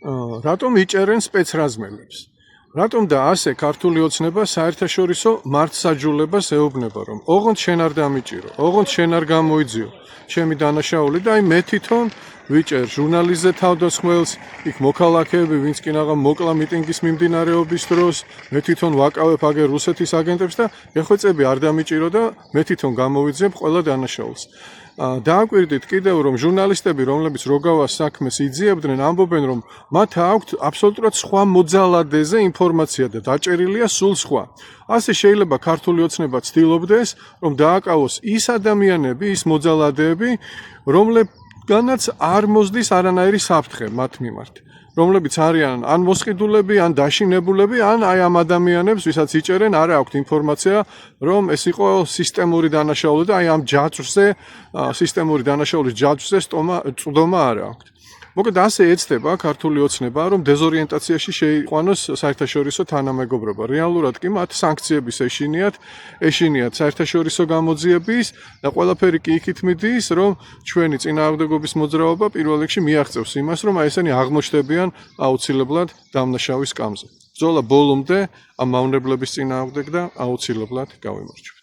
რატომ იჭერენ სპეცრაზმელებს? რატომ და ასე ქართული ოცნება საერთაშორისო მართლსაჯულებას ეუბნება, რომ ოღონდ შენ არ დამიჭირო, ოღონდ შენ არ გამოიძიო ჩემი დანაშაული და აი მე თვითონ ვიჭერ ჟურნალისტზე თავდასხმელს, იქ მოქალაქეები, ვინც კი რაღა მოკლა მიტინგის მიმდინარეობის დროს, მე თვითონ ვაკავებ აგერ რუსეთის აგენტებს და ეხვეწები არ დამიჭირო და მე თვითონ გამოვიძიებ ყველა დანაშაულს. დააკვირდით კიდევ, რომ ჟურნალისტები, რომლებიც როგავას საქმეს იძიებდნენ, ამბობენ, რომ მათ აქვთ აბსოლუტურად სხვა მოძალადეზე ინფორმაცია და დაჭერილია სულ სხვა. ასე შეიძლება ქართული ოცნება ცდილობდეს, რომ დააკავოს ის ადამიანები, ის მოძალადეები, რომლებგანაც არ მოსდის არანაირი საფრთხე მათ მიმართ. რომლებიც არიან ან მოსყიდულები, ან დაშინებულები, ან აი ამ ადამიანებს, ვისაც იჭერენ, არ აქვთ ინფორმაცია, რომ ეს იყო სისტემური დანაშაული და აი ამ ჯაჭვზე, სისტემური დანაშაულის ჯაჭვზე წვდომა არ აქვთ. მოკლედ ასე ეცდება ქართული ოცნება, რომ დეზორიენტაციაში შეიყვანოს საერთაშორისო თანამეგობრობა. რეალურად კი მათ სანქციების ეშინიათ საერთაშორისო გამოძიების და ყველაფერი კი იქით მიდის, რომ ჩვენი წინააღმდეგობის მოძრაობა პირველ რიგში მიაღწევს იმას, რომ აი ესენი აღმოჩნდებიან აუცილებლად დამნაშავის სკამზე. ბრძოლა ბოლომდე ამ მავნებლების წინააღმდეგ და აუცილებლად გავიმარჯვებთ.